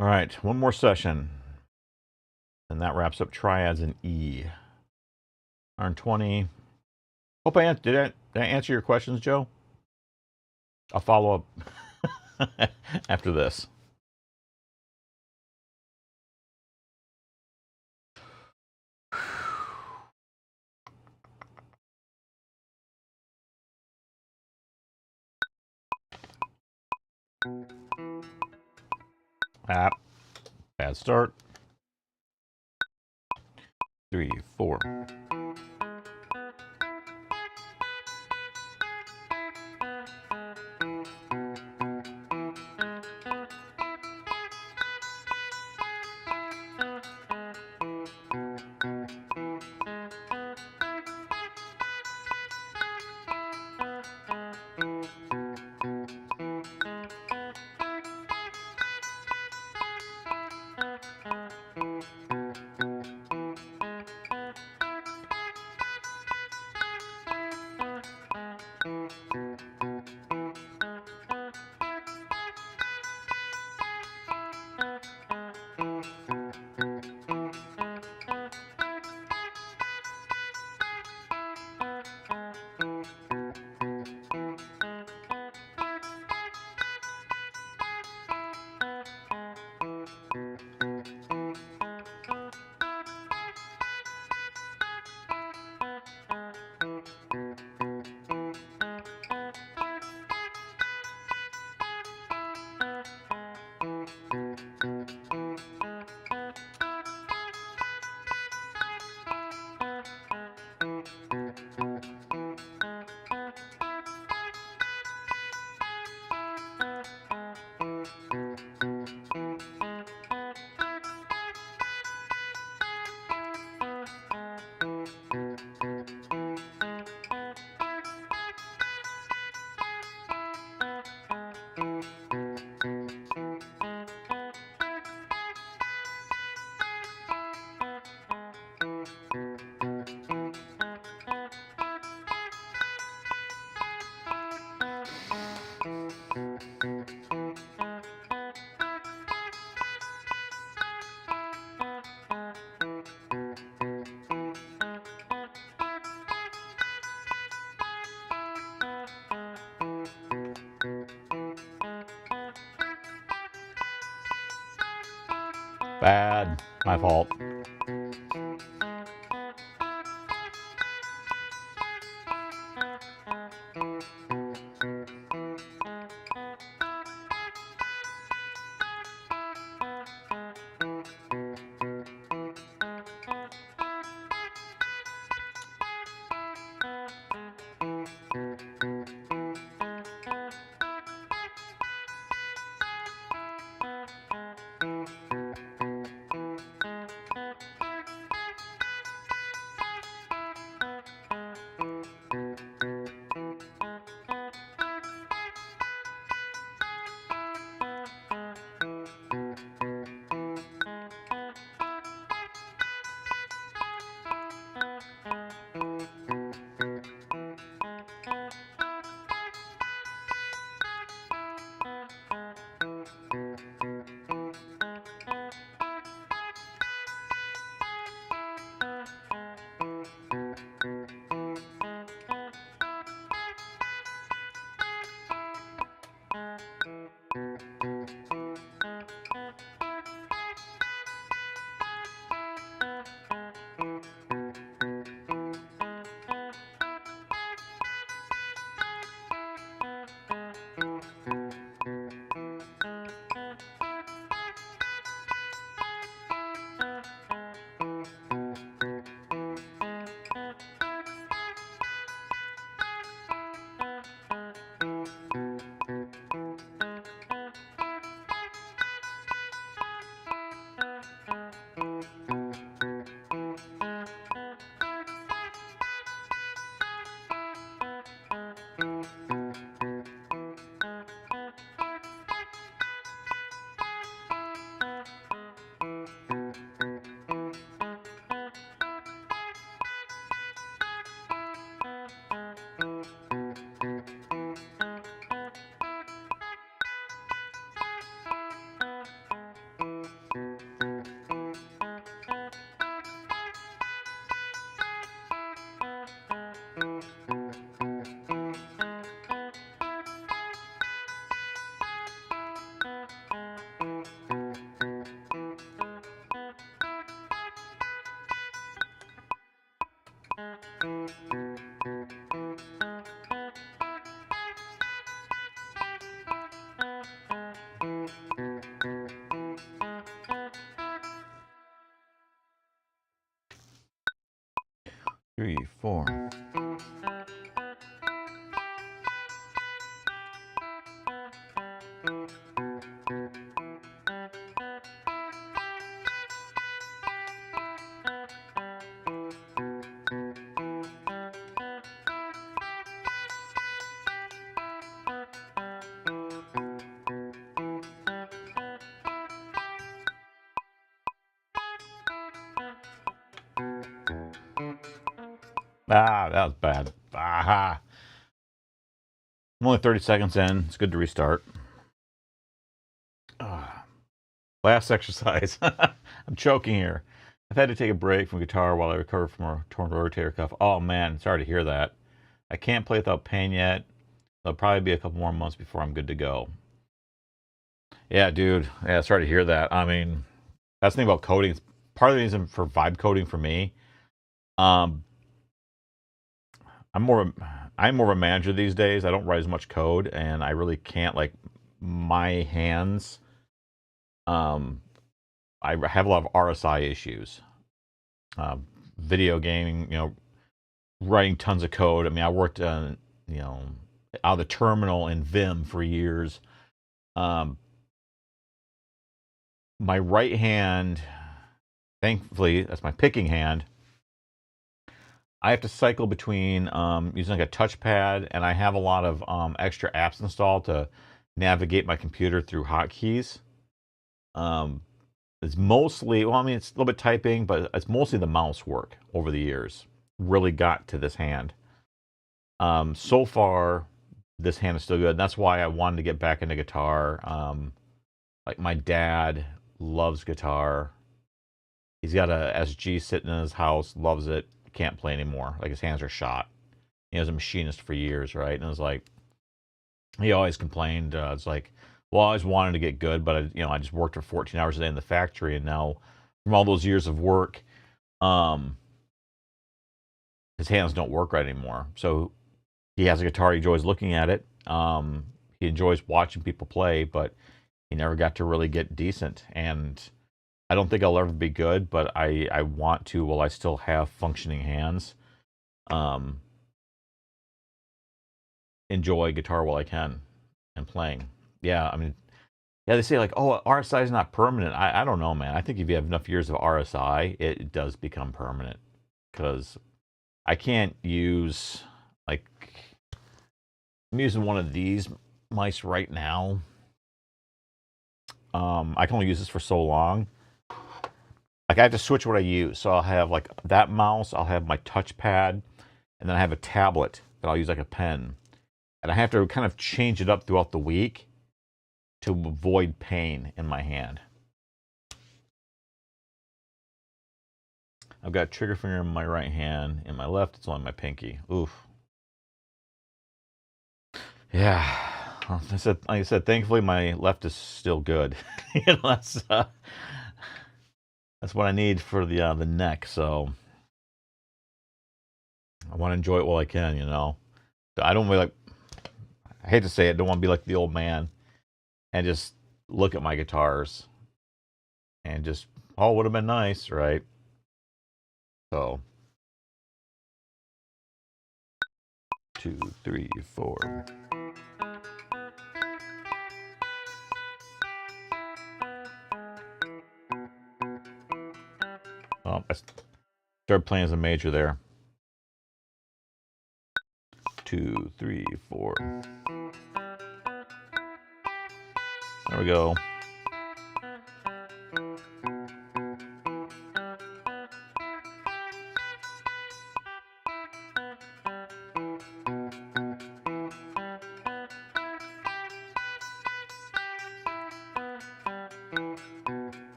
All right, one more session. And that wraps up Triads and E. 120. Hope did I answer your questions, Joe? I'll follow up after this. App. Bad start. 3, 4. Bad. My fault. 3, 4. Ah, that was bad. Aha. I'm only 30 seconds in. It's good to restart. Last exercise. I'm choking here. I've had to take a break from guitar while I recover from a torn rotator cuff. Oh man, sorry to hear that. I can't play without pain yet. It'll probably be a couple more months before I'm good to go. Yeah, dude. Yeah, sorry to hear that. I mean, that's the thing about coding. Part of the reason for vibe coding for me, um, I'm more of a manager these days. I don't write as much code, and I really can't like my hands. Um, I have a lot of RSI issues. Uh, Video gaming, writing tons of code. I mean, I worked on, out of the terminal in Vim for years. Um, my right hand, thankfully, that's my picking hand. I have to cycle between using like a touchpad, and I have a lot of extra apps installed to navigate my computer through hotkeys. It's mostly, well, I mean, it's a little bit typing, but it's mostly the mouse work over the years. Really got to this hand. So far, this hand is still good. And that's why I wanted to get back into guitar. Like my dad loves guitar. He's got a SG sitting in his house, loves it. Can't play anymore. Like his hands are shot. He was a machinist for years, right? And it was like he always complained. It's like, well, I always wanted to get good, but I just worked for 14 hours a day in the factory, and now from all those years of work, his hands don't work right anymore. So he has a guitar. He enjoys looking at it. He enjoys watching people play, but he never got to really get decent. And I don't think I'll ever be good, but I want to while I still have functioning hands. Enjoy guitar while I can and playing. Yeah, I mean, yeah, they say like, oh, RSI is not permanent. I don't know, man. I think if you have enough years of RSI, it does become permanent. Because I can't use, like, I'm using one of these mice right now. I can only use this for so long. Like I have to switch what I use. So I'll have like that mouse, I'll have my touchpad, and then I have a tablet that I'll use like a pen. And I have to kind of change it up throughout the week to avoid pain in my hand. I've got trigger finger in my right hand. In my left, it's on my pinky. Oof. Yeah. Like I said, thankfully my left is still good. That's what I need for the neck. So I want to enjoy it while I can. I don't really like. I hate to say it. Don't want to be like the old man and just look at my guitars and just, oh, would have been nice, right? So 2, 3, 4. Oh, I started playing as a major there. 2, 3, 4. There we go.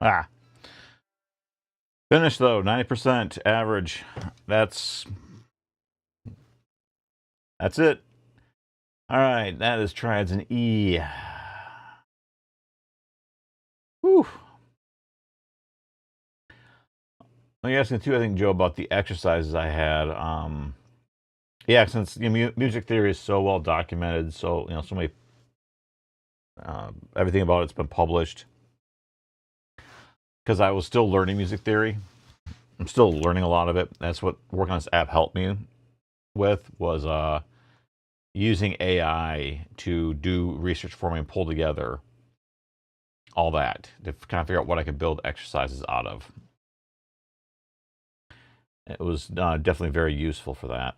Ah. Finished though, 90% average. That's it. All right, that is Triads in E. Whew. You asking too, I think, Joe, about the exercises I had. Yeah, since music theory is so well documented, so so many, everything about it's been published. Because I was still learning music theory, I'm still learning a lot of it. That's what working on this app helped me with, was using AI to do research for me and pull together all that to kind of figure out what I could build exercises out of. It was definitely very useful for that.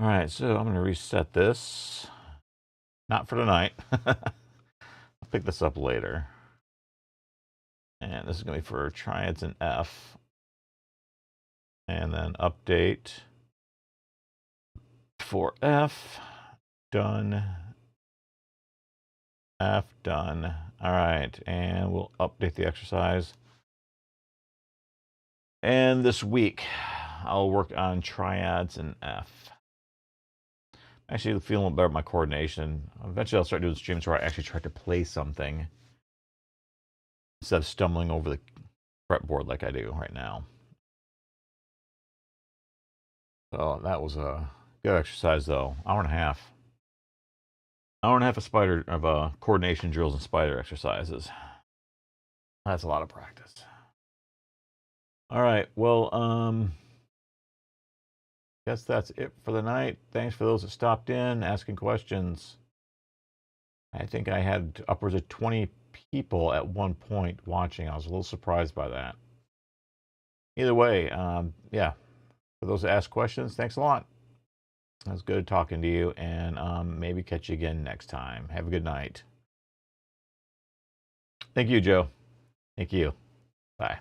All right, so I'm going to reset this. Not for tonight. I'll pick this up later. And this is going to be for Triads in F. And then update for F. Done. F done. All right, and we'll update the exercise. And this week, I'll work on Triads in F. Actually, feeling a little better about my coordination. Eventually, I'll start doing streams where I actually try to play something instead of stumbling over the fretboard like I do right now. So that was a good exercise, though. Hour and a half. Hour and a half of coordination drills and spider exercises. That's a lot of practice. All right, well, guess that's it for the night. Thanks for those that stopped in, asking questions. I think I had upwards of 20 people at one point watching. I was a little surprised by that. Either way, yeah, for those that ask questions, thanks a lot. It was good talking to you, and maybe catch you again next time. Have a good night. Thank you, Joe. Thank you. Bye.